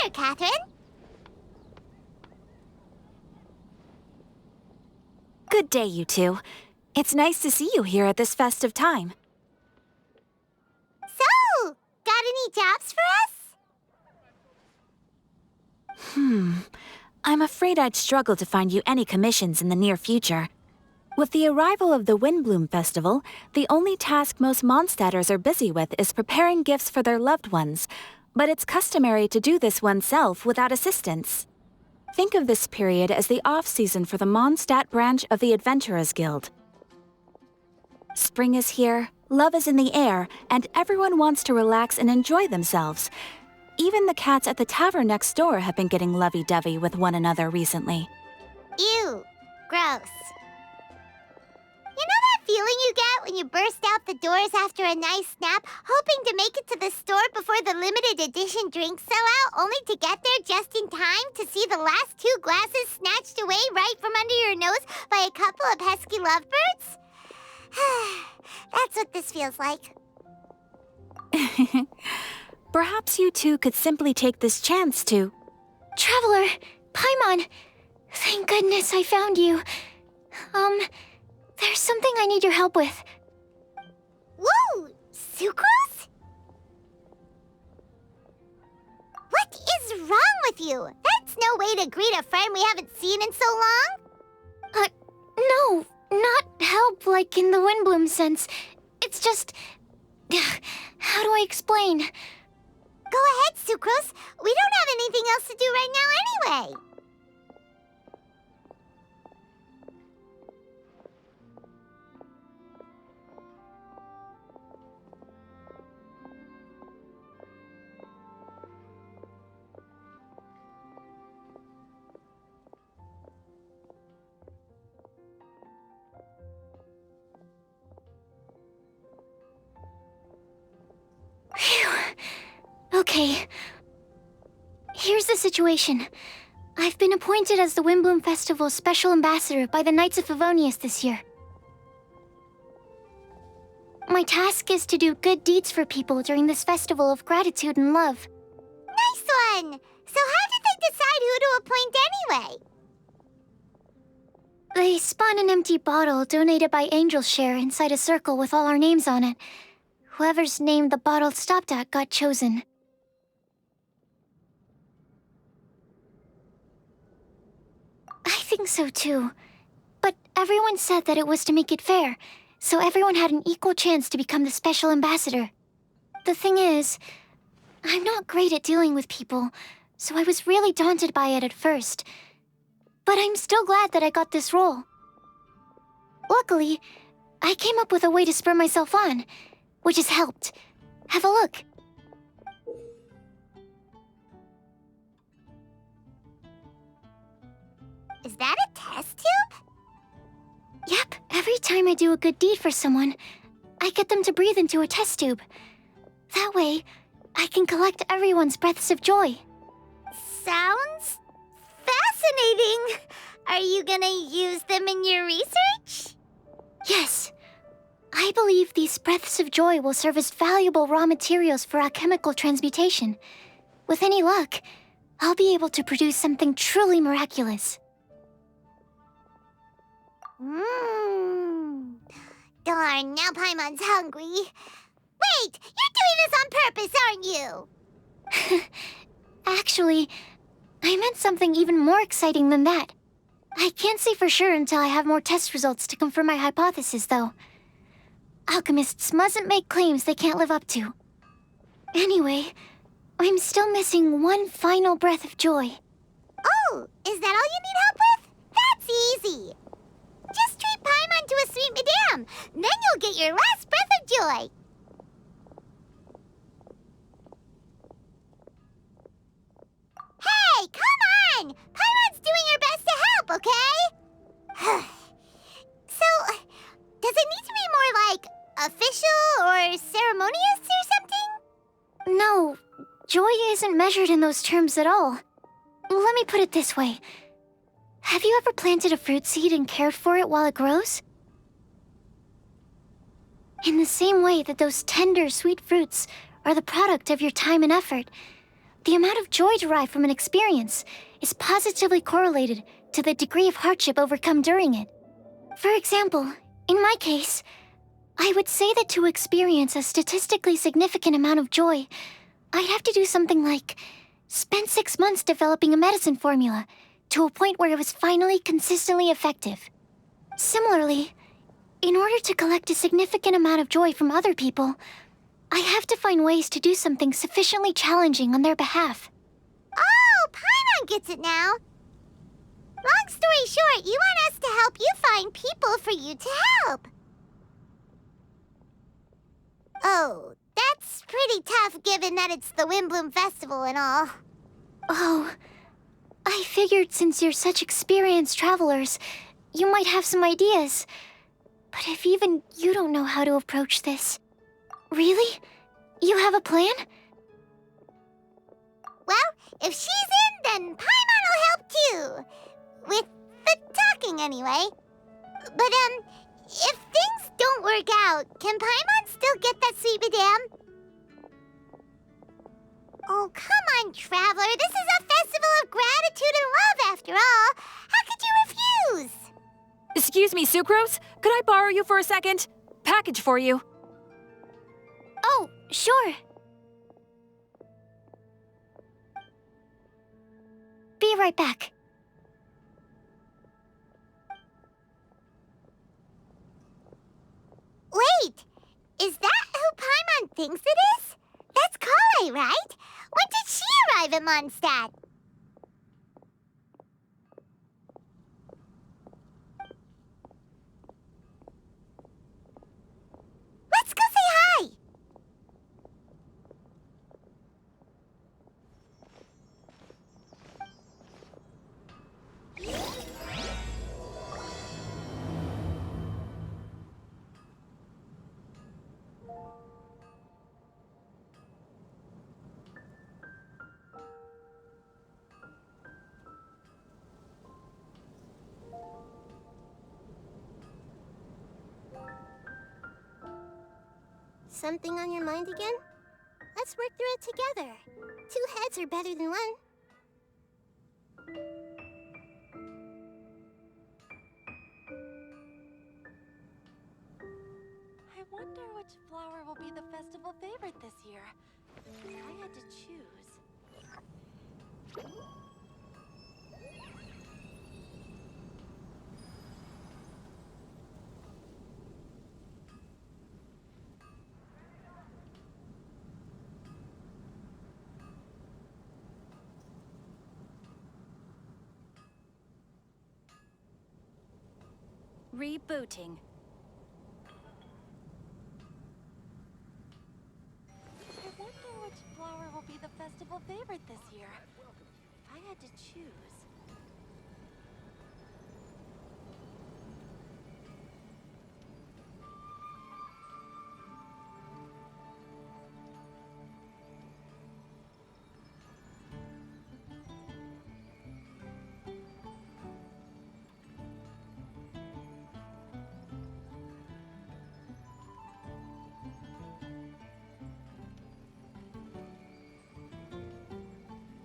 there, Catherine. Good day, you two. It's nice to see you here at this festive time. So, got any jobs for us? I'm afraid I'd struggle to find you any commissions in the near future. With the arrival of the Windbloom Festival, the only task most Mondstadters are busy with is preparing gifts for their loved ones, but it's customary to do this oneself without assistance. Think of this period as the off-season for the Mondstadt branch of the Adventurers Guild. Spring is here, love is in the air, and everyone wants to relax and enjoy themselves. Even the cats at the tavern next door have been getting lovey-dovey with one another recently. Ew. Gross. You know that feeling you get when you burst out the doors after a nice nap, hoping to make it to the store before the limited edition drinks sell out, only to get there just in time to see the last 2 glasses snatched away right from under your nose by a couple of pesky lovebirds? That's what this feels like. Perhaps you two could simply take this chance to... Traveler, Paimon, thank goodness I found you. There's something I need your help with. Whoa! Sucrose? What is wrong with you? That's no way to greet a friend we haven't seen in so long. No, not help like in the Windbloom sense. It's just... How do I explain? Go ahead, Sucrose. We don't have anything else to do right now anyway. Okay. Here's the situation. I've been appointed as the Windbloom Festival's special ambassador by the Knights of Favonius this year. My task is to do good deeds for people during this festival of gratitude and love. Nice one! So how did they decide who to appoint anyway? They spun an empty bottle donated by Angel's Share inside a circle with all our names on it. Whoever's name the bottle stopped at got chosen. I think so too. But everyone said that it was to make it fair, so everyone had an equal chance to become the special ambassador. The thing is, I'm not great at dealing with people, so I was really daunted by it at first. But I'm still glad that I got this role. Luckily, I came up with a way to spur myself on, which has helped. Have a look. Is that a test tube? Yep, every time I do a good deed for someone, I get them to breathe into a test tube. That way, I can collect everyone's breaths of joy. Sounds fascinating. Are you gonna use them in your research? Yes. I believe these breaths of joy will serve as valuable raw materials for alchemical transmutation. With any luck, I'll be able to produce something truly miraculous. Darn, now Paimon's hungry. Wait, you're doing this on purpose, aren't you? Actually, I meant something even more exciting than that. I can't say for sure until I have more test results to confirm my hypothesis, though. Alchemists mustn't make claims they can't live up to. Anyway, I'm still missing one final breath of joy. Oh, is that all you need help with? That's easy. Just treat Paimon to a sweet madame. Then you'll get your last breath of joy. Hey, come on! Paimon's doing her best to help, okay? So, does it need to be more like official or ceremonious or something? No, joy isn't measured in those terms at all. Let me put it this way. Have you ever planted a fruit seed and cared for it while it grows? In the same way that those tender, sweet fruits are the product of your time and effort, The amount of joy derived from an experience is positively correlated to the degree of hardship overcome during it. For example, in my case, I would say that to experience a statistically significant amount of joy, I'd have to do something like spend 6 months developing a medicine formula to a point where it was finally consistently effective. Similarly, in order to collect a significant amount of joy from other people, I have to find ways to do something sufficiently challenging on their behalf. Oh, Paimon gets it now. Long story short, you want us to help you find people for you to help. Oh, that's pretty tough given that it's the Windbloom Festival and all. Oh, I figured since you're such experienced travelers, you might have some ideas. But if even you don't know how to approach this... Really? You have a plan? Well, if she's in, then Paimon will help too. With the talking, anyway. But, if things don't work out, can Paimon still get that sweet madam? Oh, come on, Traveler. This is a festival of gratitude and love, after all. How could you refuse? Excuse me, Sucrose? Could I borrow you for a second? Package for you. Oh, sure. Be right back. Wait! Is that who Paimon thinks it is? That's Kale, right? When did she arrive at Mondstadt? Let's go say hi! Something on your mind again? Let's work through it together. 2 heads are better than 1. I wonder which flower will be the festival favorite this year. If I had to choose... Rebooting. I wonder which flower will be the festival favorite this year. If I had to choose...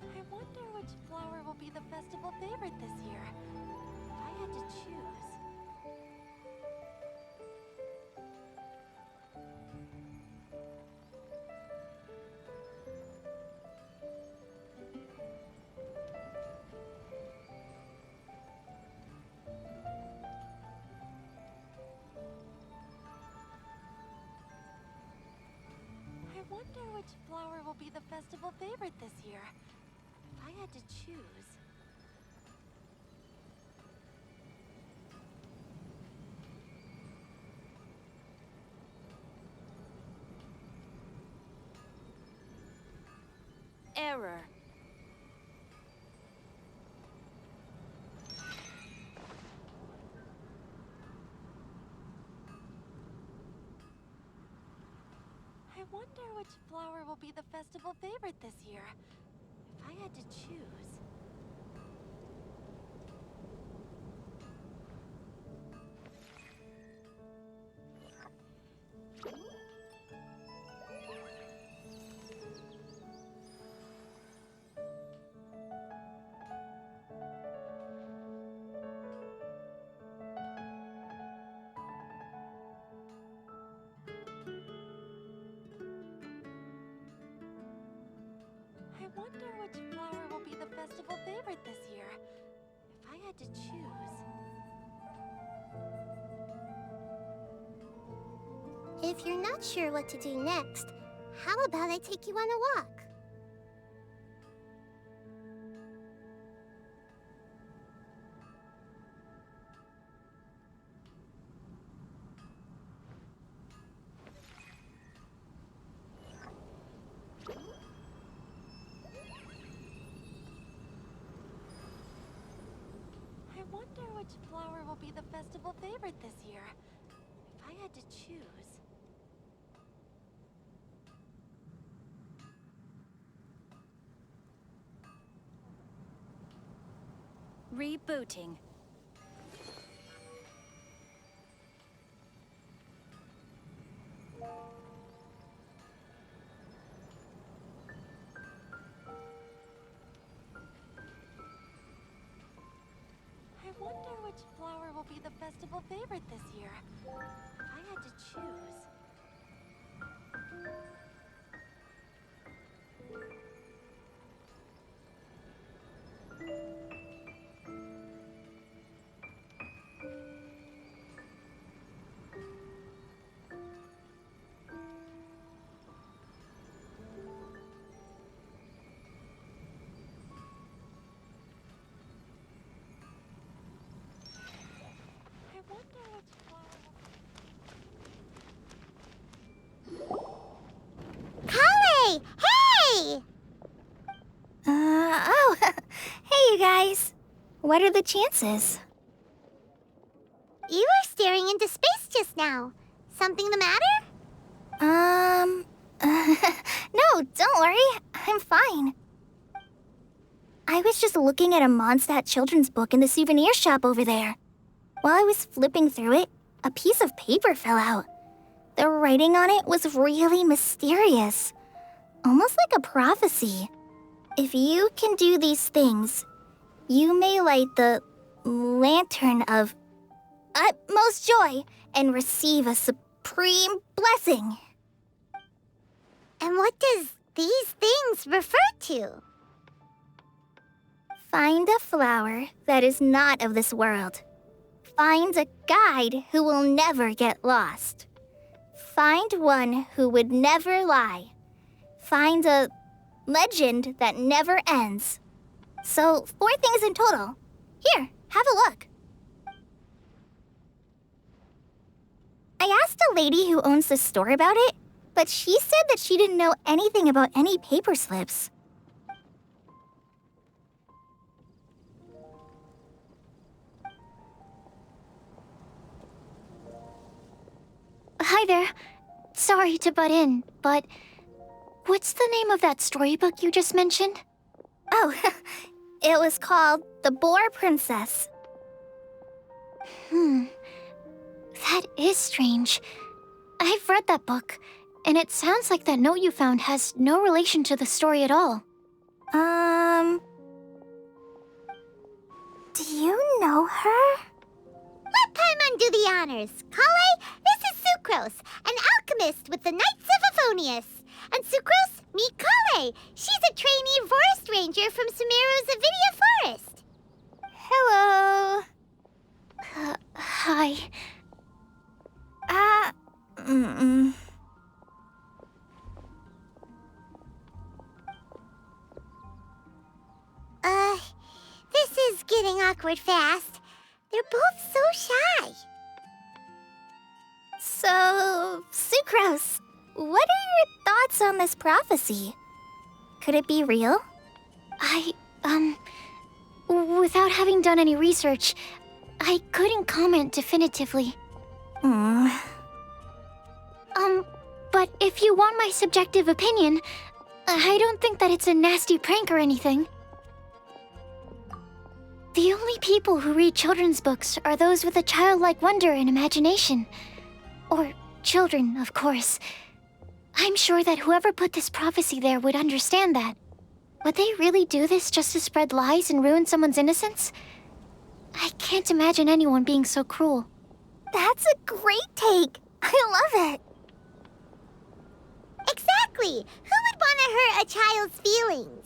I wonder which flower will be the festival favorite this year. If I had to choose... I wonder which flower will be the festival favorite this year. If I had to choose... Error. I wonder which flower will be the festival favorite this year. If I had to choose... wonder which flower will be the festival favorite this year. If I had to choose... If you're not sure what to do next, how about I take you on a walk? I wonder which flower will be the festival favorite this year. If I had to choose... Rebooting. I wonder which flower will be the festival favorite this year. If I had to choose... I wonder which flower will... Kale! Hey! Oh, hey you guys. What are the chances? You were staring into space just now. Something the matter? No, don't worry. I'm fine. I was just looking at a Mondstadt children's book in the souvenir shop over there. While I was flipping through it, a piece of paper fell out. The writing on it was really mysterious. Almost like a prophecy. If you can do these things, you may light the lantern of utmost joy and receive a supreme blessing. And what does these things refer to? Find a flower that is not of this world. Find a guide who will never get lost. Find one who would never lie. Find a legend that never ends. So, 4 things in total. Here, have a look. I asked a lady who owns the store about it, but she said that she didn't know anything about any paper slips. Hi there. Sorry to butt in, but what's the name of that storybook you just mentioned? Oh, it was called The Boar Princess. That is strange. I've read that book, and it sounds like that note you found has no relation to the story at all. Do you know her? Let Paimon do the honors. Kale, this is Sucrose, an alchemist with the Knights of Favonius. And Sucrose, meet Kale. She's a trainee forest ranger from Sumeru's Avidia Forest. Hello. Hi. This is getting awkward fast. They're both so shy. So, Sucrose, what are your thoughts on this prophecy? Could it be real? Without having done any research, I couldn't comment definitively. But if you want my subjective opinion, I don't think that it's a nasty prank or anything. The only people who read children's books are those with a childlike wonder and imagination. Or children, of course. I'm sure that whoever put this prophecy there would understand that. Would they really do this just to spread lies and ruin someone's innocence? I can't imagine anyone being so cruel. That's a great take. I love it. Exactly. Who would want to hurt a child's feelings?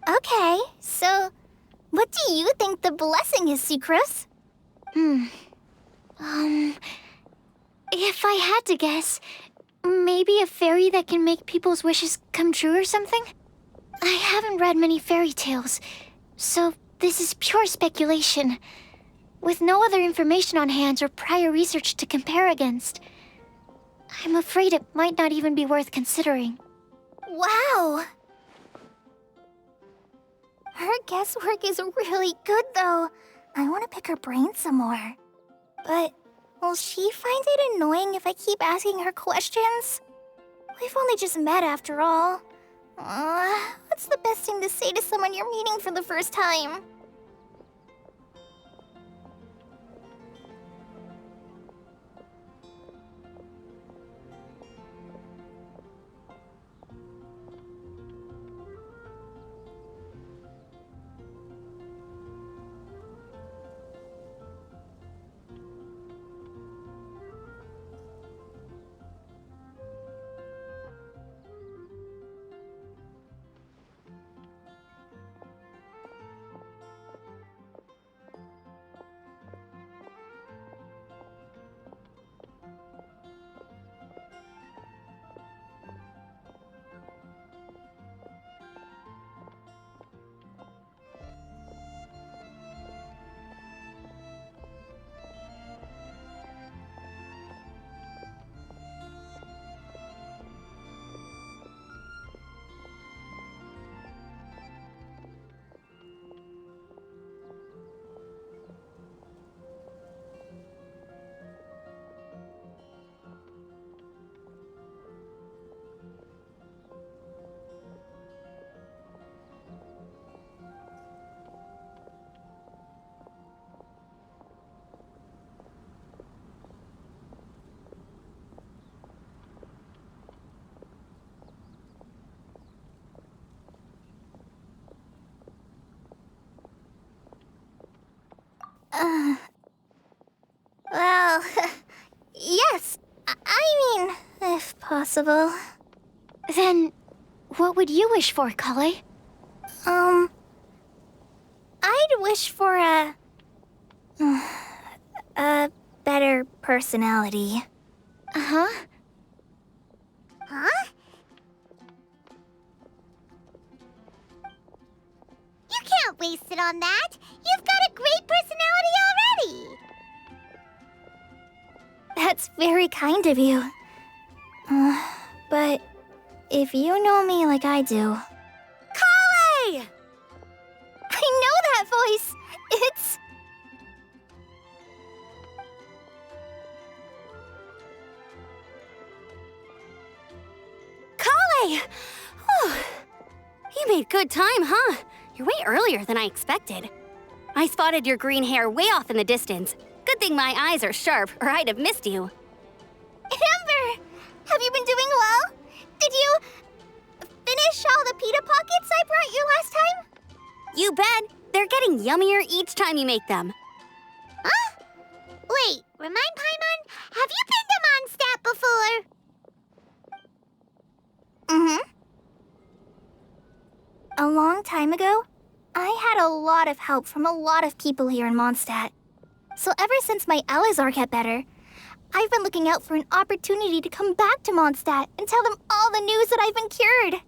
Okay, so what do you think the blessing is, Sucrose? If I had to guess, maybe a fairy that can make people's wishes come true or something? I haven't read many fairy tales, so this is pure speculation, with no other information on hand or prior research to compare against. I'm afraid it might not even be worth considering. Wow! Her guesswork is really good, though. I want to pick her brain some more. But will she find it annoying if I keep asking her questions? We've only just met after all. What's the best thing to say to someone you're meeting for the first time? Well, yes. I mean, if possible. Then, what would you wish for, Kale? I'd wish for a better personality. Uh-huh. Huh? You can't waste it on that. You've got a great personality already. That's very kind of you. But if you know me like I do... Kale! I know that voice! It's... Kale! Oh, you made good time, huh? You're way earlier than I expected. I spotted your green hair way off in the distance. Good thing my eyes are sharp, or I'd have missed you. Amber! Have you been doing well? Did you finish all the pita pockets I brought you last time? You bet. They're getting yummier each time you make them. Huh? Wait, remind Paimon, have you been to Mondstadt before? Mm-hmm. A long time ago, I had a lot of help from a lot of people here in Mondstadt. So ever since my Alizar got better, I've been looking out for an opportunity to come back to Mondstadt and tell them all the news that I've been cured.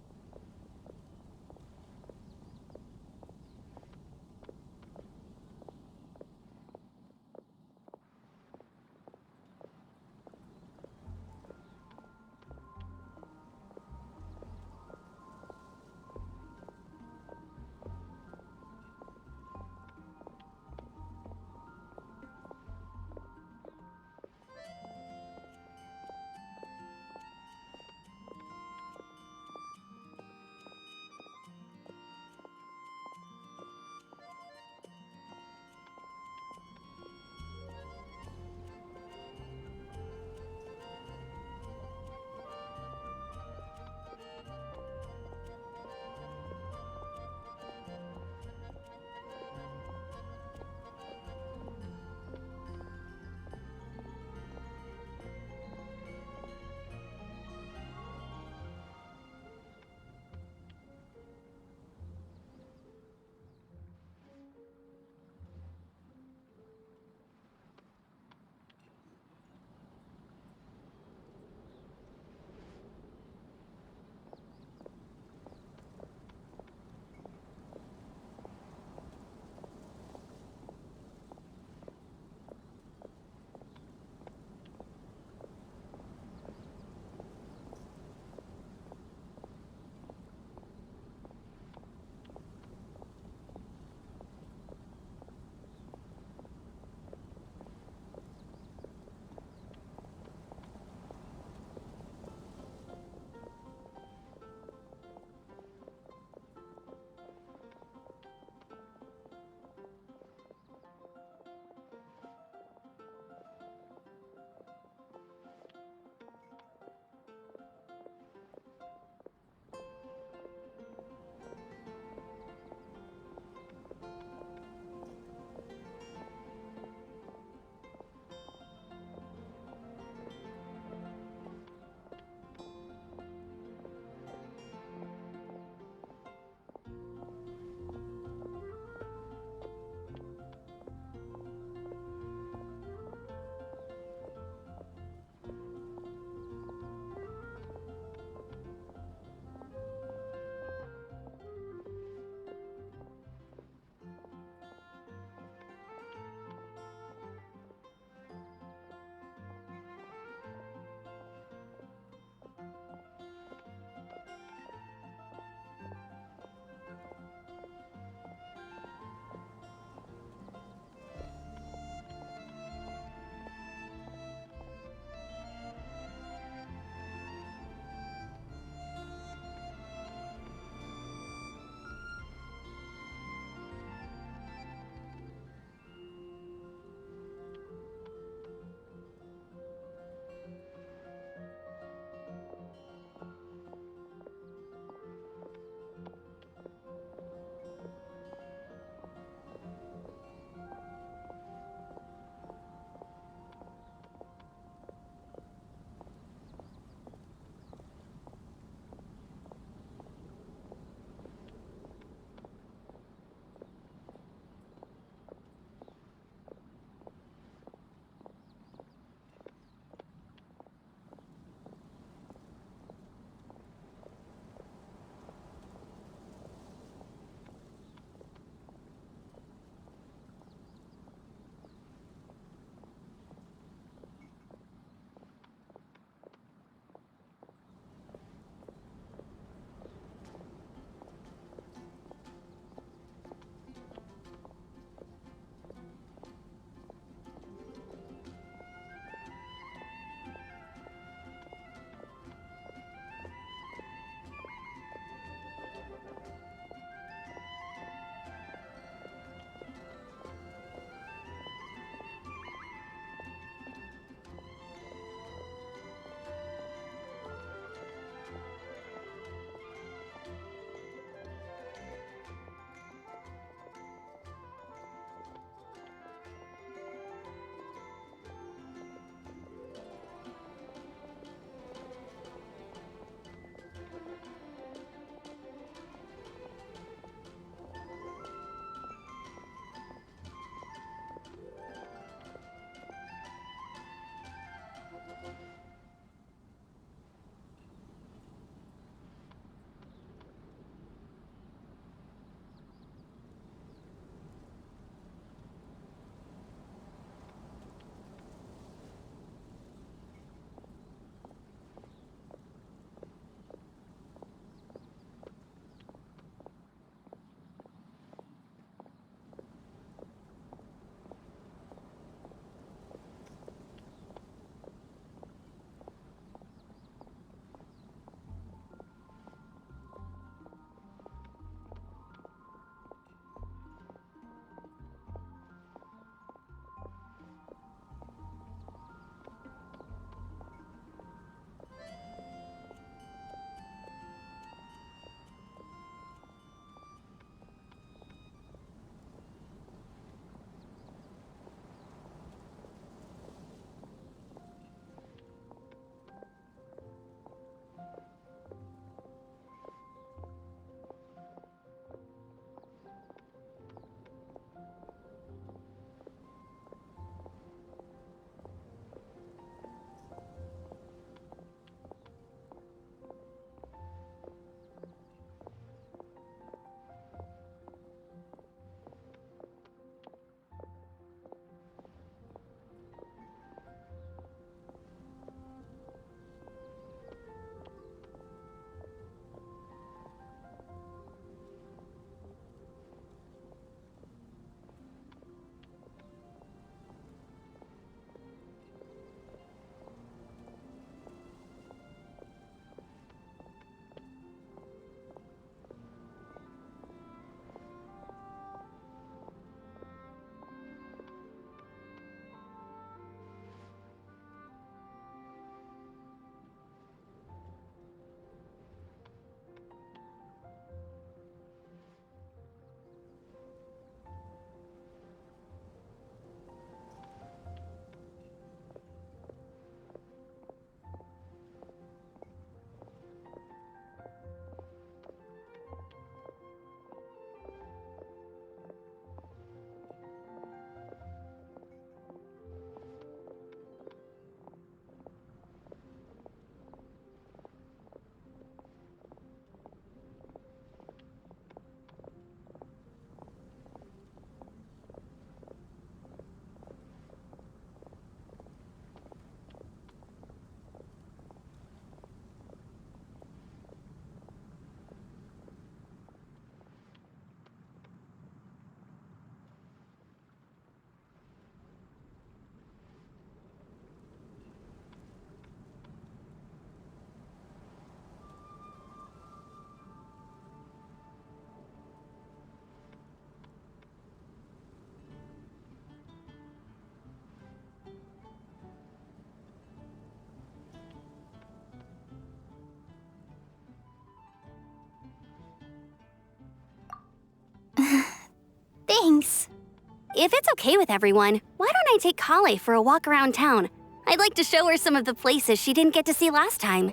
if it's okay with everyone, why don't I take Kale for a walk around town? I'd like to show her some of the places she didn't get to see last time.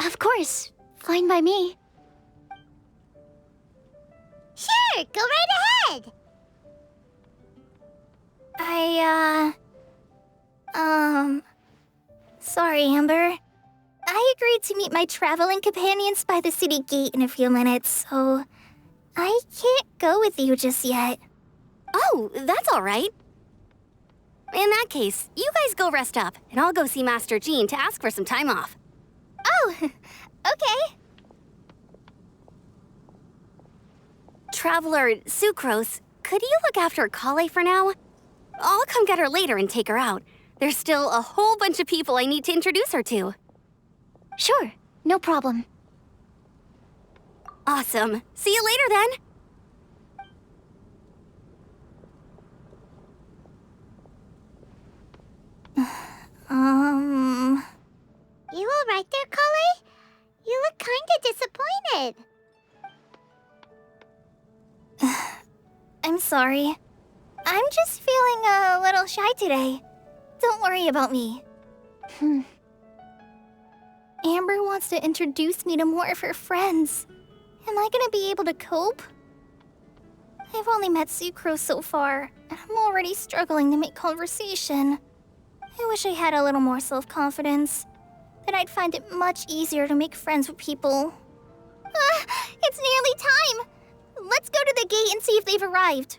Of course. Fine by me. Sure, go right ahead. Sorry, Amber. I agreed to meet my traveling companions by the city gate in a few minutes, so I can't go with you just yet. Oh, that's all right. In that case, you guys go rest up, and I'll go see Master Jean to ask for some time off. Oh, okay. Traveler Sucrose, could you look after Kale for now? I'll come get her later and take her out. There's still a whole bunch of people I need to introduce her to. Sure, no problem. Awesome. See you later then. You all right there, Kale? You look kinda disappointed. I'm sorry. I'm just feeling a little shy today. Don't worry about me. Amber wants to introduce me to more of her friends. Am I gonna be able to cope? I've only met Sucrose so far, and I'm already struggling to make conversation. I wish I had a little more self-confidence. Then I'd find it much easier to make friends with people. It's nearly time! Let's go to the gate and see if they've arrived.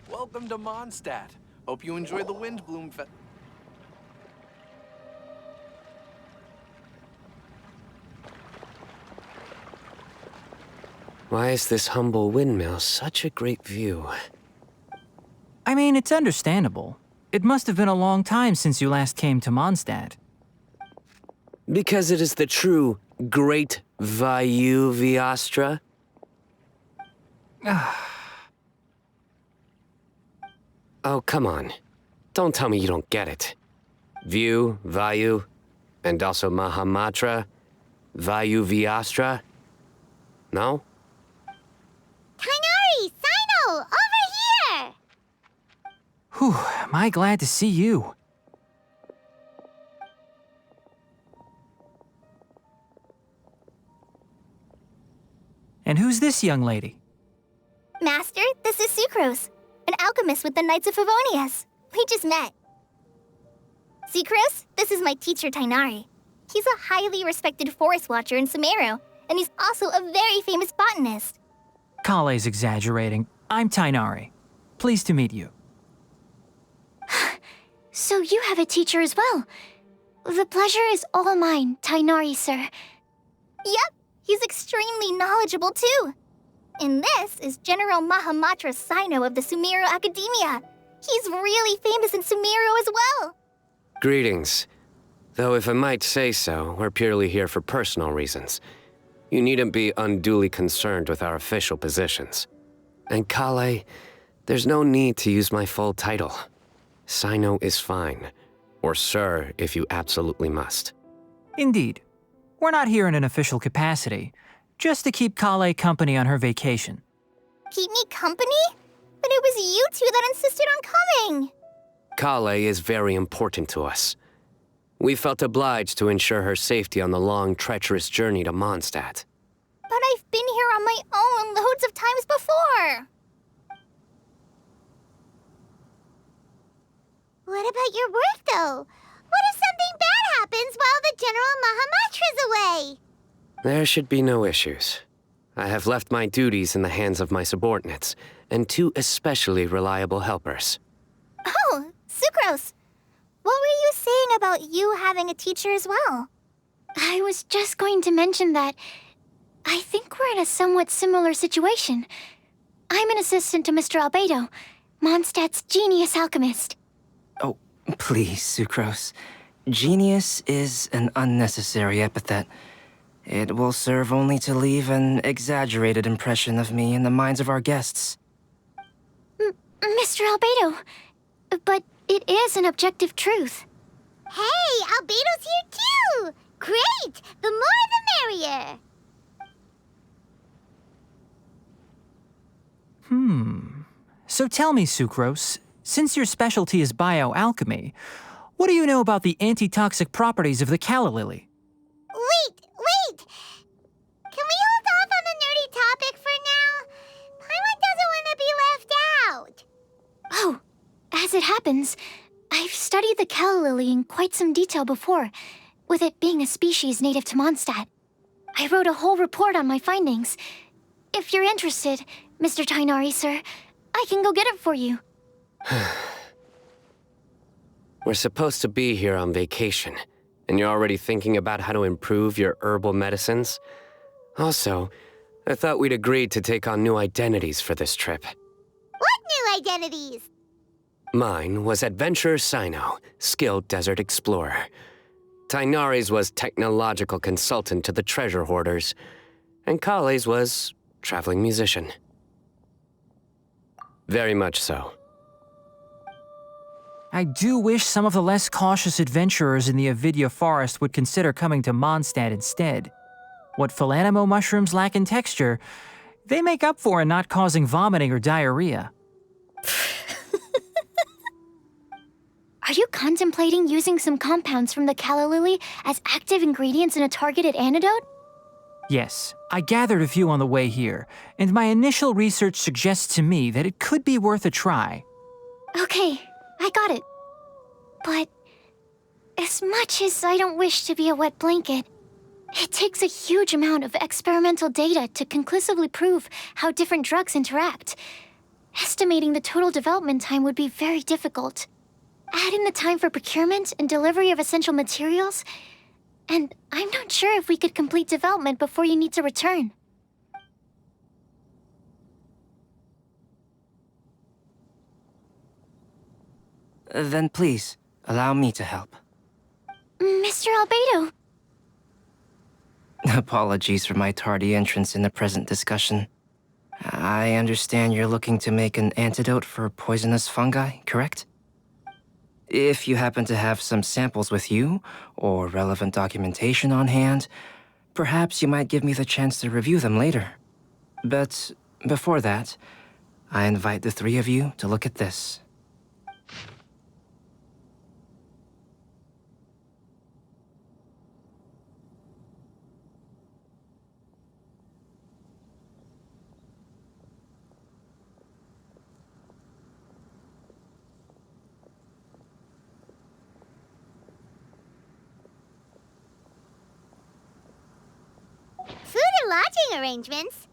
Welcome to Mondstadt. Hope you enjoy the Windbloom Fest. Why is this humble windmill such a great view? I mean, it's understandable. It must have been a long time since you last came to Mondstadt. Because it is the true Great Vayu Viastra? Oh, come on. Don't tell me you don't get it. View, Vayu, and also Mahamatra, Vayu Viastra? No? Tainari, Sino, over here! Whew, am I glad to see you. And who's this young lady? Master, this is Sucrose, an alchemist with the Knights of Favonius. We just met. Sucrose, this is my teacher, Tainari. He's a highly respected forest watcher in Sumeru, and he's also a very famous botanist. Kale's exaggerating. I'm Tainari. Pleased to meet you. So you have a teacher as well. The pleasure is all mine, Tainari, sir. Yep, he's extremely knowledgeable too. And this is General Mahamatra Sino of the Sumeru Academia. He's really famous in Sumeru as well. Greetings. Though if I might say so, we're purely here for personal reasons. You needn't be unduly concerned with our official positions. And Kale, there's no need to use my full title. Sino is fine. Or sir, if you absolutely must. Indeed. We're not here in an official capacity, just to keep Kale company on her vacation. Keep me company? But it was you two that insisted on coming. Kale is very important to us. We felt obliged to ensure her safety on the long, treacherous journey to Mondstadt. But I've been here on my own loads of times before. What about your work, though? What if something bad happens while the General Mahamatra's away? There should be no issues. I have left my duties in the hands of my subordinates, and two especially reliable helpers. Oh, Sucrose. What were you saying about you having a teacher as well? I was just going to mention that I think we're in a somewhat similar situation. I'm an assistant to Mr. Albedo, Mondstadt's genius alchemist. Oh, please, Sucrose. Genius is an unnecessary epithet. It will serve only to leave an exaggerated impression of me in the minds of our guests. Mr. Albedo, but it is an objective truth. Hey, Albedo's here too! Great! The more the merrier! So tell me, Sucrose, since your specialty is bioalchemy, what do you know about the antitoxic properties of the calla lily? Wait! Can we hold off on the nerdy topic for now? Paimon doesn't want to be left out. Oh, as it happens, I've studied the calla lily in quite some detail before, with it being a species native to Mondstadt. I wrote a whole report on my findings. If you're interested, Mr. Tainari, sir, I can go get it for you. We're supposed to be here on vacation, and you're already thinking about how to improve your herbal medicines? Also, I thought we'd agreed to take on new identities for this trip. What new identities? Mine was Adventurer Sino, skilled desert explorer. Tainari's was technological consultant to the treasure hoarders, and Kale's was traveling musician. Very much so. I do wish some of the less cautious adventurers in the Avidya forest would consider coming to Mondstadt instead. What Philanimo mushrooms lack in texture, they make up for in not causing vomiting or diarrhea. Are you contemplating using some compounds from the calla lily as active ingredients in a targeted antidote? Yes, I gathered a few on the way here, and my initial research suggests to me that it could be worth a try. Okay, I got it. But as much as I don't wish to be a wet blanket, it takes a huge amount of experimental data to conclusively prove how different drugs interact. Estimating the total development time would be very difficult. Add in the time for procurement and delivery of essential materials, and I'm not sure if we could complete development before you need to return. Then please, allow me to help. Mr. Albedo. Apologies for my tardy entrance in the present discussion. I understand you're looking to make an antidote for poisonous fungi, correct? If you happen to have some samples with you, or relevant documentation on hand, perhaps you might give me the chance to review them later. But before that, I invite the three of you to look at this. Food and lodging arrangements?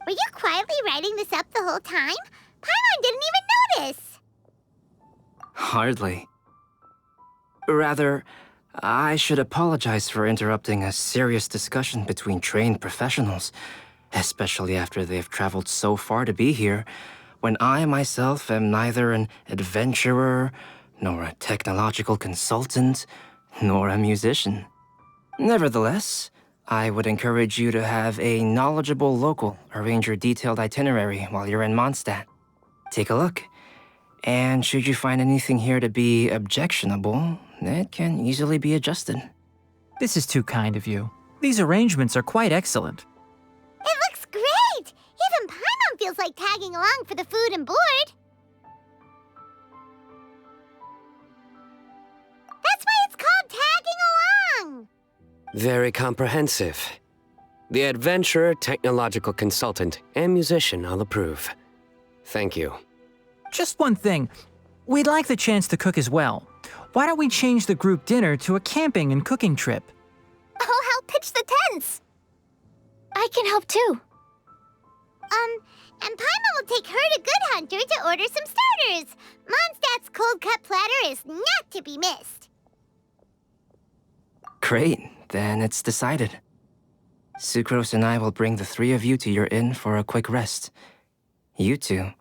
Were you quietly writing this up the whole time? Paimon didn't even notice! Hardly. Rather, I should apologize for interrupting a serious discussion between trained professionals, especially after they've traveled so far to be here, when I myself am neither an adventurer, nor a technological consultant, nor a musician. Nevertheless, I would encourage you to have a knowledgeable local arrange your detailed itinerary while you're in Mondstadt. Take a look, and should you find anything here to be objectionable, it can easily be adjusted. This is too kind of you. These arrangements are quite excellent. It looks great! Even Paimon feels like tagging along for the food and board. That's why it's called tagging along! Very comprehensive. The adventurer, technological consultant, and musician all approve. Thank you. Just one thing. We'd like the chance to cook as well. Why don't we change the group dinner to a camping and cooking trip? I'll help pitch the tents! I can help too. And Paimon will take her to Good Hunter to order some starters. Mondstadt's cold-cut platter is not to be missed. Great, then it's decided. Sucrose and I will bring the three of you to your inn for a quick rest. You two,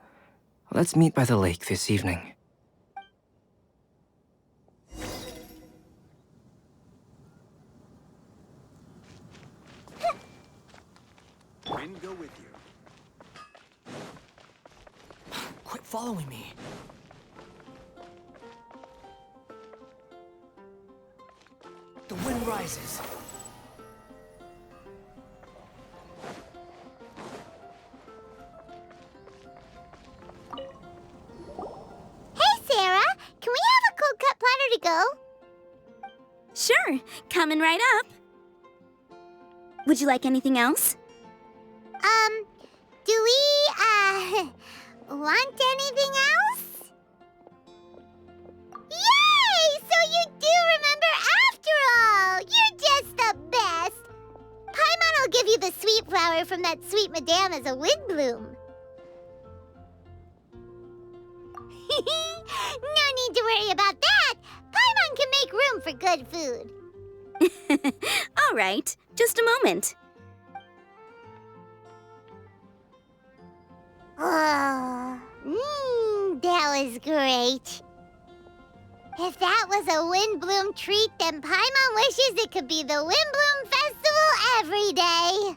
let's meet by the lake this evening. Wind go with you. Quit following me. The wind rises. Hey, Sarah! Can we have a cold cut platter to go? Sure, coming right up. Would you like anything else? Do we, want anything else? Yay! So you do remember after all! You're just the best! Paimon will give you the sweet flower from that sweet madame as a wind bloom. No need to worry about that! Paimon can make room for good food. All right, just a moment. Oh, that was great. If that was a Windbloom treat, then Paimon wishes it could be the Windbloom Festival every day.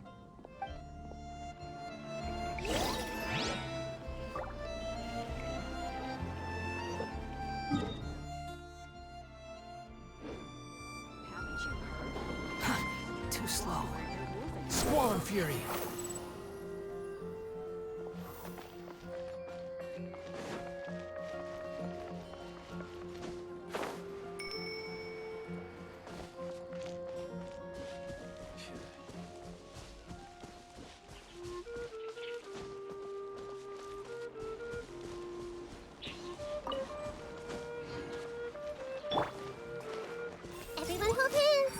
Too slow. Squall and fury. Everyone hold hands.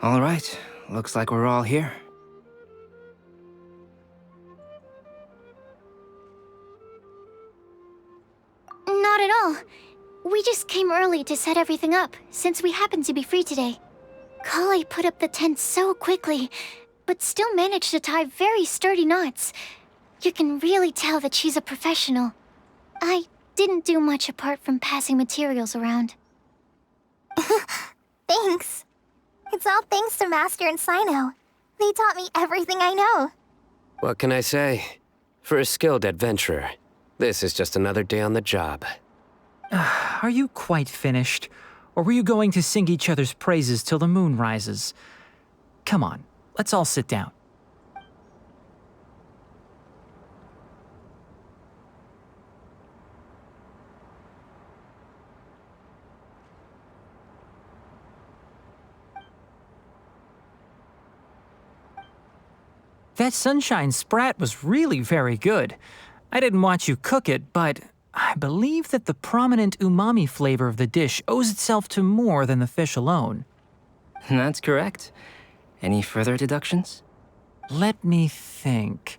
All right, looks like we're all here. Not at all. We just came early to set everything up, since we happen to be free today. Kale put up the tent so quickly, but still managed to tie very sturdy knots. You can really tell that she's a professional. I didn't do much apart from passing materials around. Thanks. It's all thanks to Master and Sino. They taught me everything I know. What can I say? For a skilled adventurer, this is just another day on the job. Are you quite finished? Or were you going to sing each other's praises till the moon rises? Come on, let's all sit down. That sunshine sprat was really very good. I didn't watch you cook it, but I believe that the prominent umami flavor of the dish owes itself to more than the fish alone. That's correct. Any further deductions? Let me think.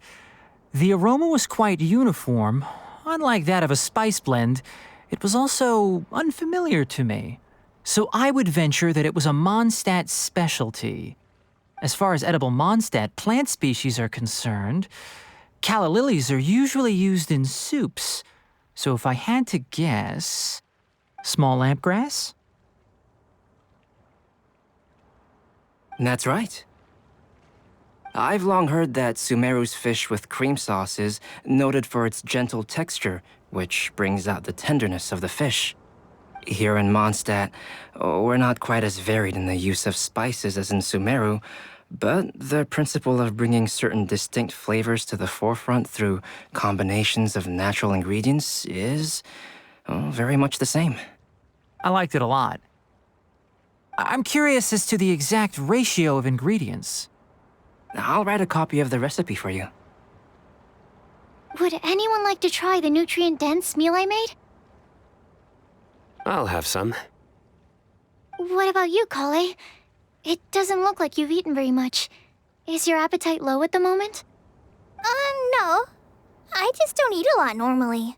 The aroma was quite uniform. Unlike that of a spice blend, it was also unfamiliar to me. So I would venture that it was a Mondstadt specialty. As far as edible Mondstadt plant species are concerned, calla lilies are usually used in soups. So if I had to guess, small lampgrass? That's right. I've long heard that Sumeru's fish with cream sauce is noted for its gentle texture, which brings out the tenderness of the fish. Here in Mondstadt, we're not quite as varied in the use of spices as in Sumeru, but the principle of bringing certain distinct flavors to the forefront through combinations of natural ingredients is very much the same. I liked it a lot. I'm curious as to the exact ratio of ingredients. I'll write a copy of the recipe for you. Would anyone like to try the nutrient-dense meal I made? I'll have some. What about you, Kale? It doesn't look like you've eaten very much. Is your appetite low at the moment? No. I just don't eat a lot normally.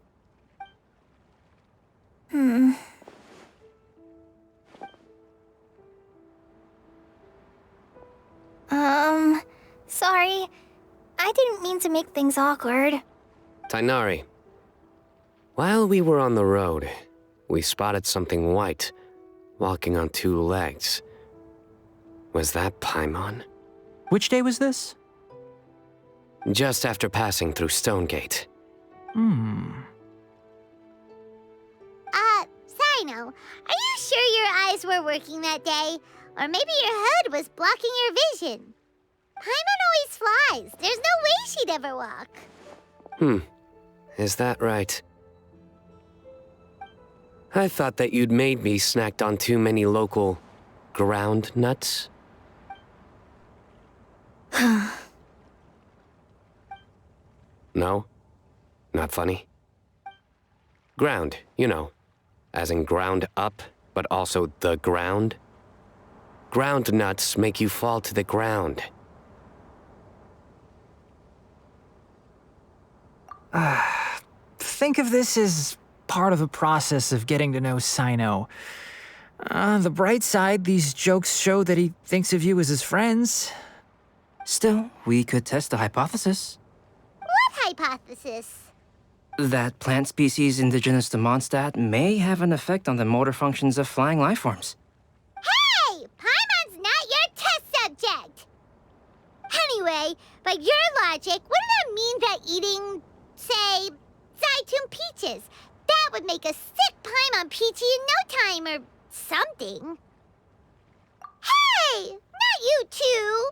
Sorry. I didn't mean to make things awkward. Tainari, while we were on the road, we spotted something white, walking on two legs. Was that Paimon? Which day was this? Just after passing through Stonegate. Sino, are you sure your eyes were working that day? Or maybe your hood was blocking your vision? Paimon always flies. There's no way she'd ever walk. Is that right? I thought that you'd made me snacked on too many local ground nuts. No? Not funny? Ground, you know. As in ground up, but also the ground. Ground nuts make you fall to the ground. Think of this as part of the process of getting to know Sino. On the bright side, these jokes show that he thinks of you as his friends. Still, we could test the hypothesis. What hypothesis? That plant species indigenous to Mondstadt may have an effect on the motor functions of flying life forms. Hey! Paimon's not your test subject! Anyway, by your logic, wouldn't that mean that eating, say, Zaitun peaches, that would make a sick Paimon peachy in no time or something? Hey! Not you too!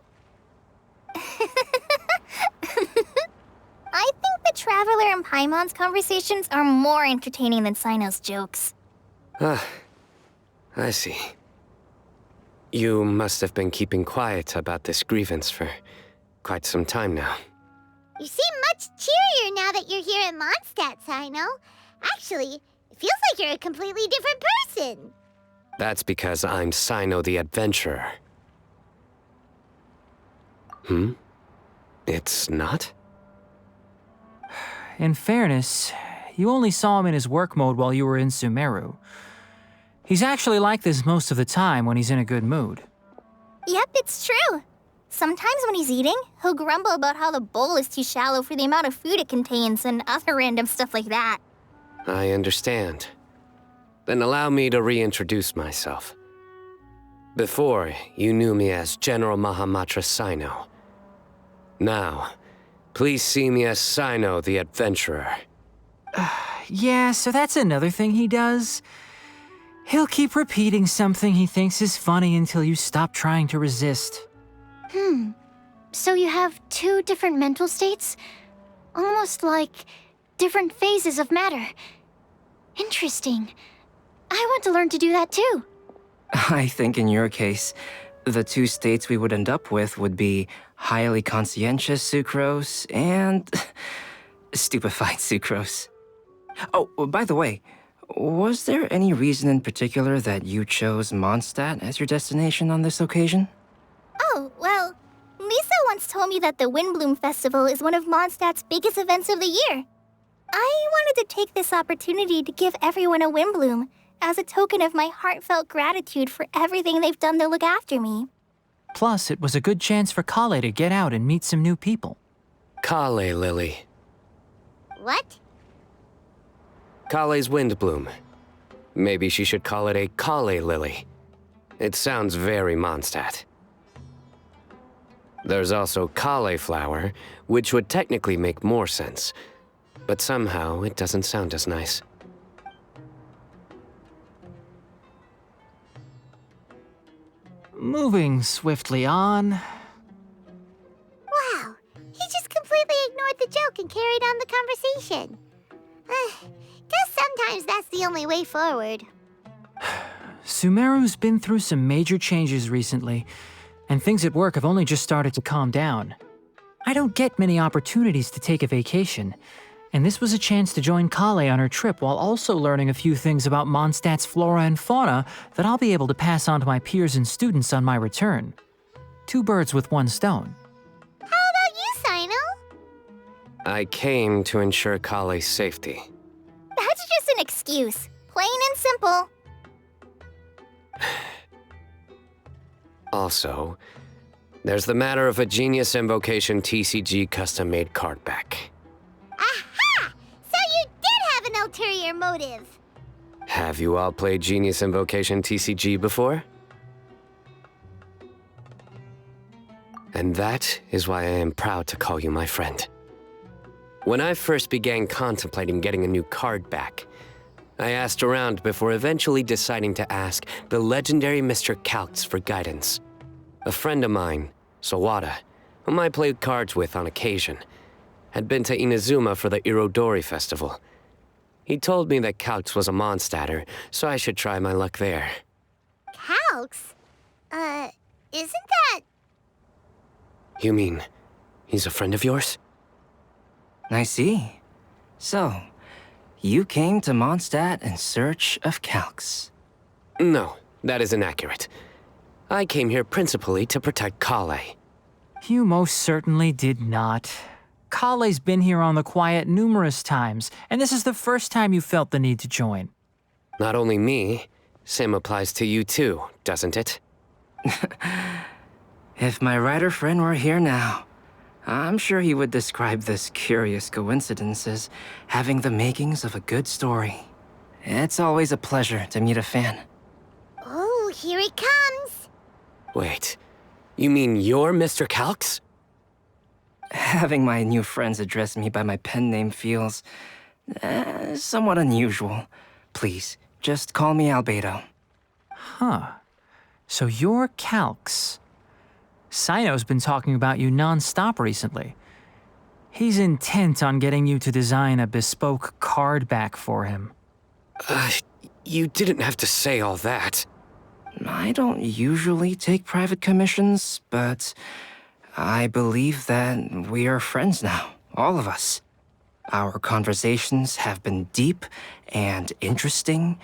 I think the Traveler and Paimon's conversations are more entertaining than Sino's jokes. I see. You must have been keeping quiet about this grievance for quite some time now. You seem much cheerier now that you're here in Mondstadt, Sino. Actually, it feels like you're a completely different person. That's because I'm Sino the Adventurer. It's not? In fairness, you only saw him in his work mode while you were in Sumeru. He's actually like this most of the time when he's in a good mood. Yep, it's true. Sometimes when he's eating, he'll grumble about how the bowl is too shallow for the amount of food it contains and other random stuff like that. I understand. Then allow me to reintroduce myself. Before, you knew me as General Mahamatra Sino. Now, please see me as Sino the Adventurer. Yeah, so that's another thing he does. He'll keep repeating something he thinks is funny until you stop trying to resist. So you have two different mental states? Almost like different phases of matter. Interesting. I want to learn to do that too. I think in your case, the two states we would end up with would be highly conscientious sucrose and stupefied sucrose. Oh, by the way, was there any reason in particular that you chose Mondstadt as your destination on this occasion? Oh, well, Lisa once told me that the Windbloom Festival is one of Mondstadt's biggest events of the year. I wanted to take this opportunity to give everyone a Windbloom as a token of my heartfelt gratitude for everything they've done to look after me. Plus, it was a good chance for Kale to get out and meet some new people. Kale Lily. What? Kale's Windbloom. Maybe she should call it a Kale Lily. It sounds very Mondstadt. There's also cauliflower, which would technically make more sense, but somehow it doesn't sound as nice. Moving swiftly on. Wow, he just completely ignored the joke and carried on the conversation. Guess sometimes that's the only way forward. Sumeru's been through some major changes recently, and things at work have only just started to calm down. I don't get many opportunities to take a vacation, and this was a chance to join Kale on her trip while also learning a few things about Mondstadt's flora and fauna that I'll be able to pass on to my peers and students on my return. Two birds with one stone. How about you, Sino? I came to ensure Kale's safety. That's just an excuse. Plain and simple. Also, there's the matter of a Genius Invocation TCG custom-made card back. Aha! So you did have an ulterior motive. Have you all played Genius Invocation TCG before? And that is why I am proud to call you my friend. When I first began contemplating getting a new card back, I asked around before eventually deciding to ask the legendary Mr. Calx for guidance. A friend of mine, Sawada, whom I played cards with on occasion, had been to Inazuma for the Irodori festival. He told me that Calx was a Mondstadter, so I should try my luck there. Calx? Isn't that... You mean, he's a friend of yours? I see. So, you came to Mondstadt in search of Calx. No, that is inaccurate. I came here principally to protect Kale. You most certainly did not. Kale's been here on the quiet numerous times, and this is the first time you felt the need to join. Not only me, same applies to you too, doesn't it? If my writer friend were here now, I'm sure he would describe this curious coincidence as having the makings of a good story. It's always a pleasure to meet a fan. Oh, here he comes. Wait, you mean you're Mr. Calx? Having my new friends address me by my pen name feels somewhat unusual. Please, just call me Albedo. Huh. So you're Calx. Sino's been talking about you non-stop recently. He's intent on getting you to design a bespoke card back for him. You didn't have to say all that. I don't usually take private commissions, but I believe that we are friends now, all of us. Our conversations have been deep and interesting,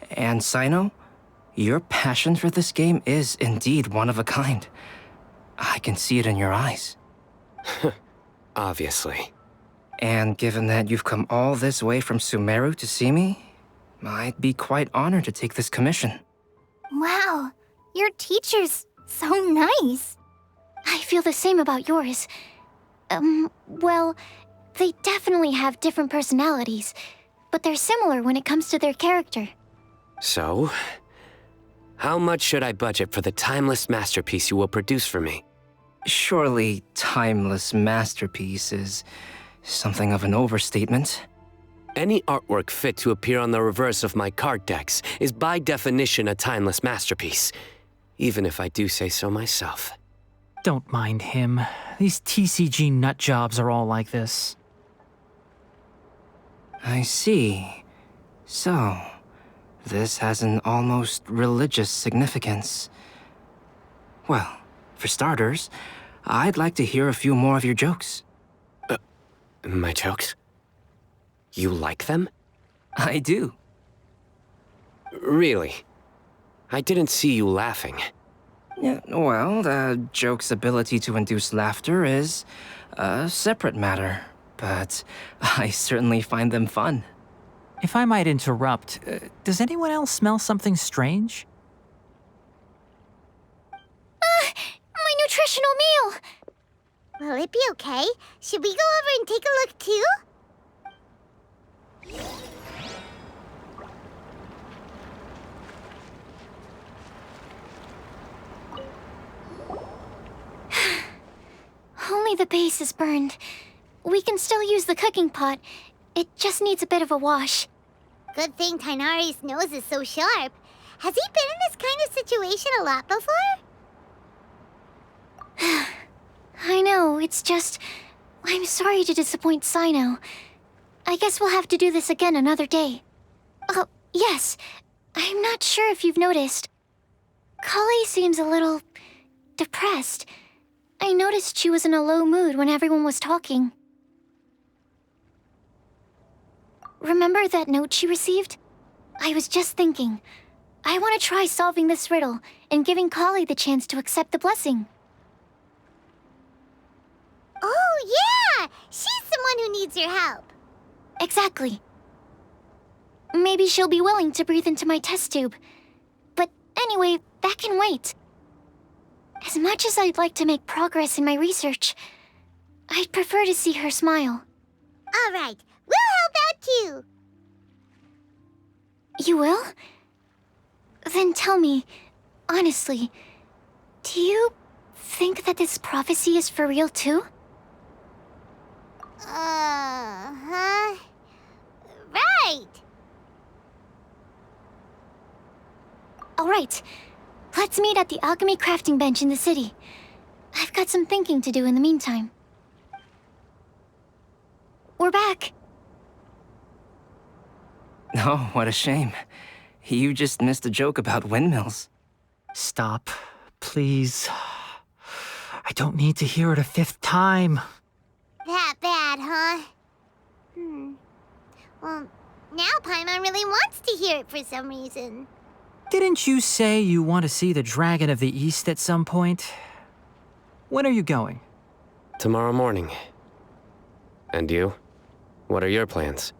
and Sino, your passion for this game is indeed one of a kind. I can see it in your eyes. Obviously. And given that you've come all this way from Sumeru to see me, I'd be quite honored to take this commission. Wow, your teacher's so nice. I feel the same about yours. Well, they definitely have different personalities, but they're similar when it comes to their character. So, how much should I budget for the timeless masterpiece you will produce for me? Surely, timeless masterpiece is something of an overstatement. Any artwork fit to appear on the reverse of my card decks is by definition a timeless masterpiece, even if I do say so myself. Don't mind him. These TCG nutjobs are all like this. I see. So, this has an almost religious significance. Well, for starters, I'd like to hear a few more of your jokes. My jokes? You like them? I do. Really? I didn't see you laughing. Yeah, well, the joke's ability to induce laughter is a separate matter, but I certainly find them fun. If I might interrupt, does anyone else smell something strange? My nutritional meal! Will it be okay? Should we go over and take a look too? Only the base is burned. We can still use the cooking pot. It just needs a bit of a wash. Good thing Tainari's nose is so sharp. Has he been in this kind of situation a lot before? I know, it's just... I'm sorry to disappoint Sino. I guess we'll have to do this again another day. Oh, yes. I'm not sure if you've noticed. Kale seems a little... depressed. I noticed she was in a low mood when everyone was talking. Remember that note she received? I was just thinking. I want to try solving this riddle and giving Kale the chance to accept the blessing. Oh, yeah! She's someone who needs your help. Exactly. Maybe she'll be willing to breathe into my test tube. But anyway, that can wait. As much as I'd like to make progress in my research, I'd prefer to see her smile. All right, we'll help out too. You will? Then tell me, honestly, do you think that this prophecy is for real too? Huh? Right! Alright, let's meet at the alchemy crafting bench in the city. I've got some thinking to do in the meantime. We're back. Oh, what a shame. You just missed a joke about windmills. Stop, please. I don't need to hear it a fifth time. That bad, huh? Well, now Paimon really wants to hear it for some reason. Didn't you say you want to see the Dragon of the East at some point? When are you going? Tomorrow morning. And you? What are your plans?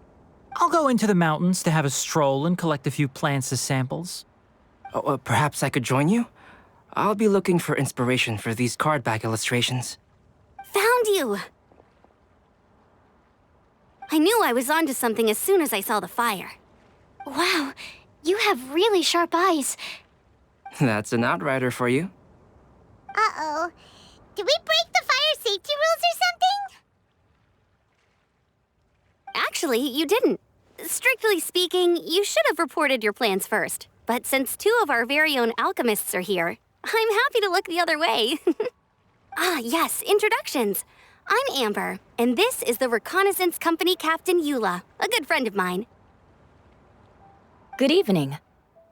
I'll go into the mountains to have a stroll and collect a few plants as samples. Oh, perhaps I could join you? I'll be looking for inspiration for these card back illustrations. Found you! I knew I was onto something as soon as I saw the fire. Wow, you have really sharp eyes. That's an outrider for you. Uh-oh. Did we break the fire safety rules or something? Actually, you didn't. Strictly speaking, you should have reported your plans first. But since two of our very own alchemists are here, I'm happy to look the other way. Ah, yes, introductions. I'm Amber, and this is the Reconnaissance Company Captain Eula, a good friend of mine. Good evening.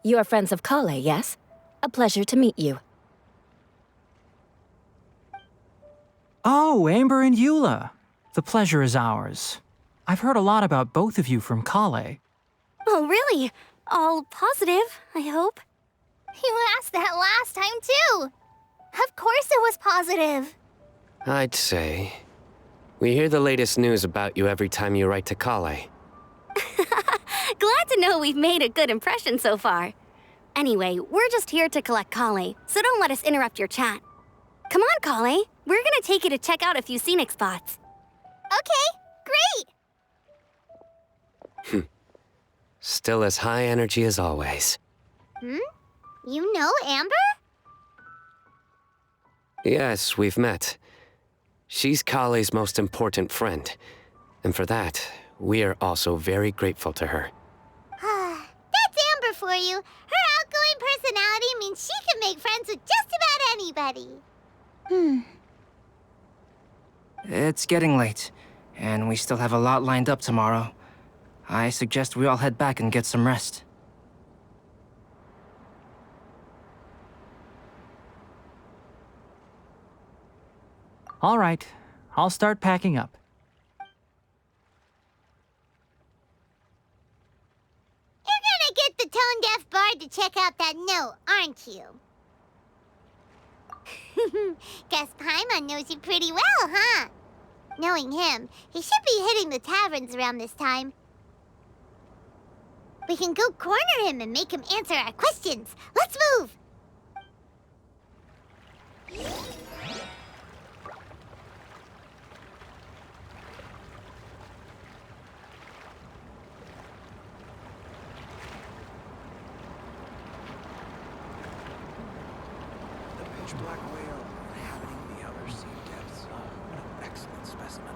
You are friends of Kale, yes? A pleasure to meet you. Oh, Amber and Eula. The pleasure is ours. I've heard a lot about both of you from Kale. Oh, really? All positive, I hope. You asked that last time, too. Of course it was positive. I'd say. We hear the latest news about you every time you write to Kale. Glad to know we've made a good impression so far. Anyway, we're just here to collect Kale, so don't let us interrupt your chat. Come on, Kale. We're gonna take you to check out a few scenic spots. Okay, great. Still as high energy as always. You know Amber? Yes, we've met. She's Kale's most important friend. And for that, we are also very grateful to her. That's Amber for you. Her outgoing personality means she can make friends with just about anybody. It's getting late, and we still have a lot lined up tomorrow. I suggest we all head back and get some rest. All right, I'll start packing up. You're gonna get the tone-deaf bard to check out that note, aren't you? Guess Paimon knows you pretty well, huh? Knowing him, he should be hitting the taverns around this time. We can go corner him and make him answer our questions. Let's move! The pitch black whale inhabiting the outer sea depths. What an excellent specimen.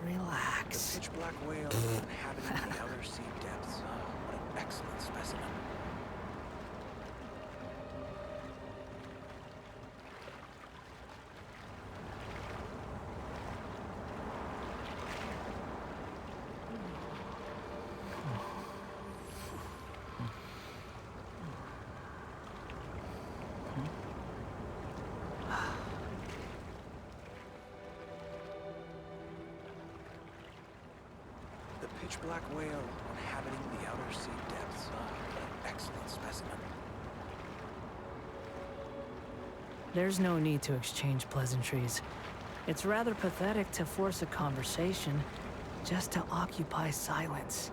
Relax. The pitch black whale inhabiting the outer sea depths. What an excellent specimen. The pitch black whale inhabiting the outer sea depths. What an excellent specimen. There's no need to exchange pleasantries. It's rather pathetic to force a conversation. just to occupy silence.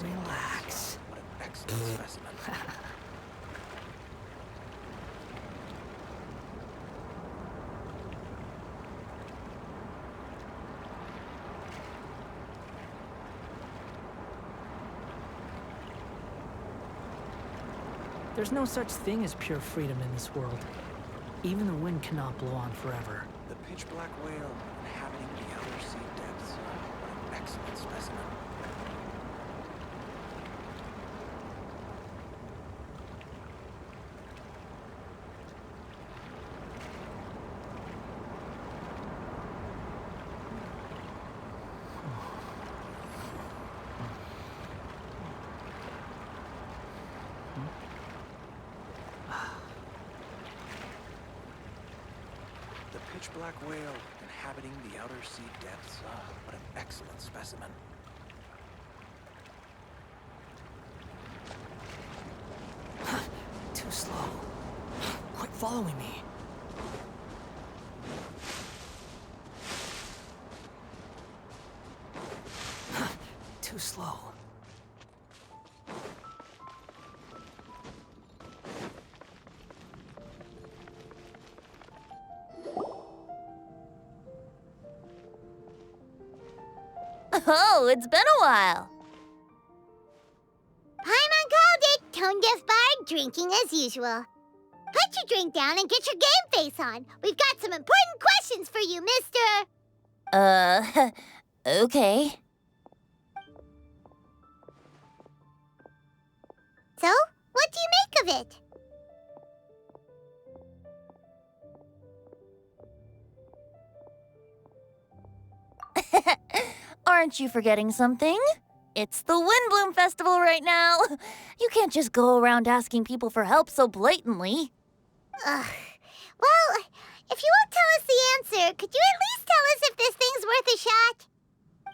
Relax. What an excellent specimen. There's no such thing as pure freedom in this world. Even the wind cannot blow on forever. The pitch black whale inhabiting the outer sea depths. What an excellent specimen. The pitch black whale inhabiting the outer sea depths. What an excellent specimen. Too slow. Quit following me. Too slow. Oh, it's been a while. Paimon called it. Tone deaf bard drinking as usual. Put your drink down and get your game face on. We've got some important questions for you, mister. Okay. So, what do you make of it? Aren't you forgetting something? It's the Windbloom Festival right now. You can't just go around asking people for help so blatantly. Ugh. Well, if you won't tell us the answer, could you at least tell us if this thing's worth a shot?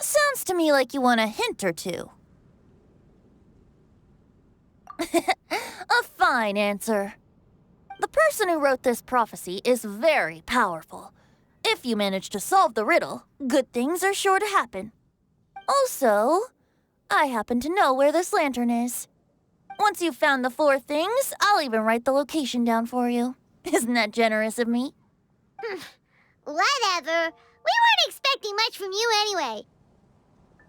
Sounds to me like you want a hint or two. A fine answer. The person who wrote this prophecy is very powerful. If you manage to solve the riddle, good things are sure to happen. Also, I happen to know where this lantern is. Once you've found the 4 things, I'll even write the location down for you. Isn't that generous of me? Whatever. We weren't expecting much from you anyway.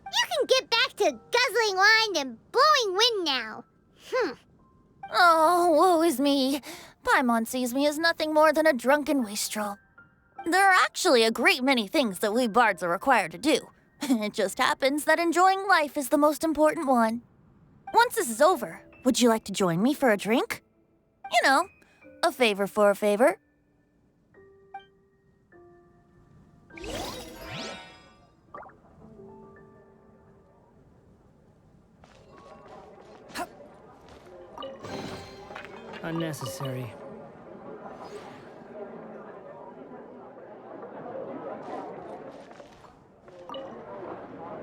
You can get back to guzzling wine and blowing wind now. Oh, woe is me. Paimon sees me as nothing more than a drunken wastrel. There are actually a great many things that we bards are required to do. It just happens that enjoying life is the most important one. Once this is over, would you like to join me for a drink? You know, a favor for a favor. Unnecessary.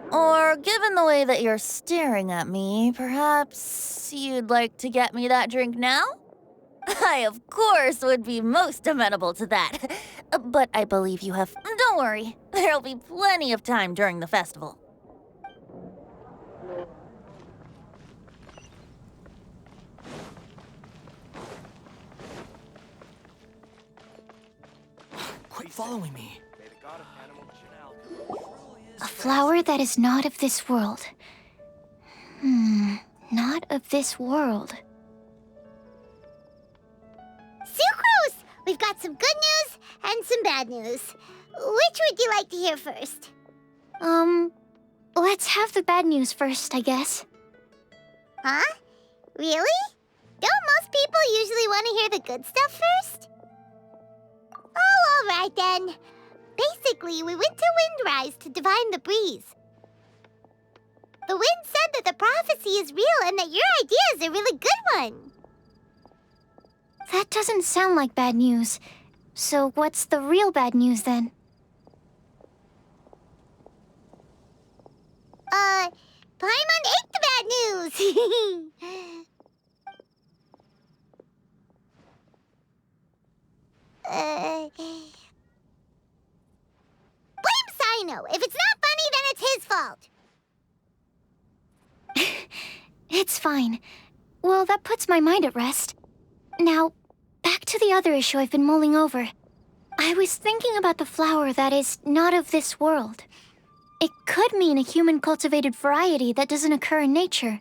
Or, given the way that you're staring at me, perhaps you'd like to get me that drink now? I, of course, would be most amenable to that. But I believe you have... Don't worry, there'll be plenty of time during the festival. Quit following me. A flower that is not of this world. Not of this world. Sucrose! We've got some good news and some bad news. Which would you like to hear first? Let's have the bad news first, I guess. Huh? Really? Don't most people usually want to hear the good stuff first? Oh, all right then. Basically, we went to Windrise to divine the breeze. The wind said that the prophecy is real and that your idea is a really good one. That doesn't sound like bad news. So what's the real bad news then? Paimon ate the bad news! Blame Sino! If it's not funny, then it's his fault! It's fine. Well, that puts my mind at rest. Now, back to the other issue I've been mulling over. I was thinking about the flower that is not of this world. It could mean a human-cultivated variety that doesn't occur in nature.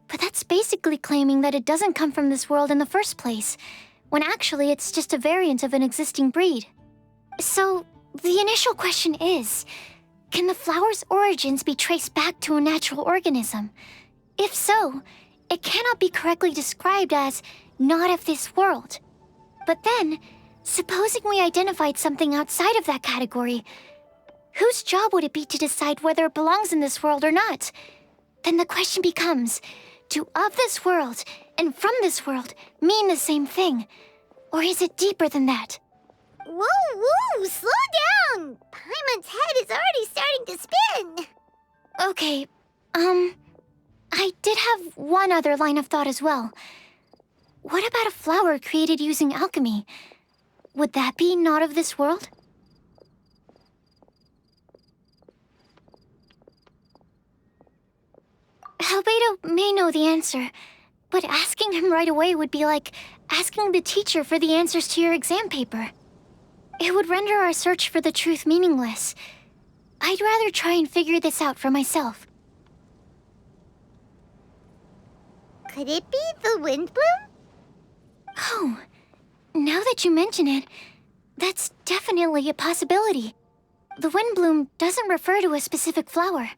But that's basically claiming that it doesn't come from this world in the first place, when actually it's just a variant of an existing breed. So, the initial question is, can the flower's origins be traced back to a natural organism? If so, it cannot be correctly described as not of this world. But then, supposing we identified something outside of that category, whose job would it be to decide whether it belongs in this world or not? Then the question becomes, do of this world and from this world mean the same thing? Or is it deeper than that? Whoa, slow down! Paimon's head is already starting to spin! Okay, I did have one other line of thought as well. What about a flower created using alchemy? Would that be not of this world? Albedo may know the answer, but asking him right away would be like asking the teacher for the answers to your exam paper. It would render our search for the truth meaningless. I'd rather try and figure this out for myself. Could it be the wind bloom? Oh, now that you mention it, that's definitely a possibility. The wind bloom doesn't refer to a specific flower.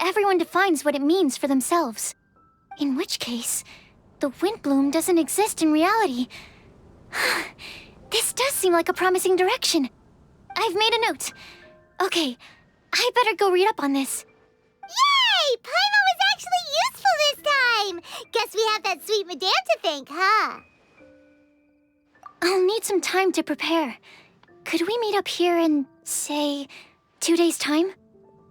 Everyone defines what it means for themselves. In which case, the wind bloom doesn't exist in reality. This does seem like a promising direction. I've made a note. Okay, I better go read up on this. Yay! Paimon was actually useful this time! Guess we have that sweet madame to thank, huh? I'll need some time to prepare. Could we meet up here in, say, 2 days' time?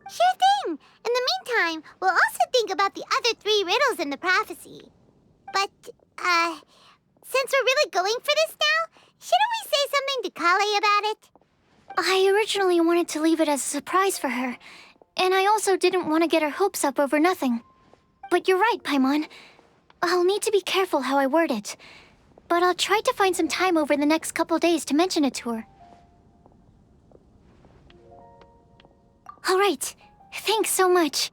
Sure thing! In the meantime, we'll also think about the other 3 riddles in the prophecy. But, since we're really going for this now, shouldn't we say something to Kale about it? I originally wanted to leave it as a surprise for her, and I also didn't want to get her hopes up over nothing. But you're right, Paimon. I'll need to be careful how I word it. But I'll try to find some time over the next couple days to mention it to her. All right. Thanks so much.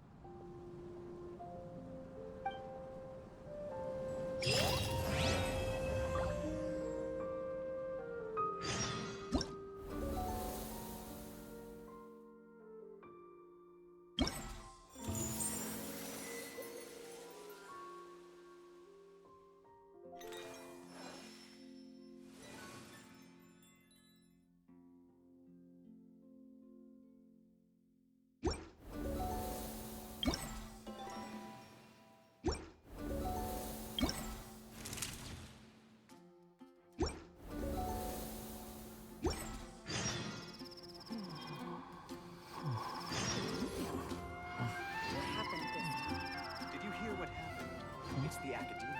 It's the academia.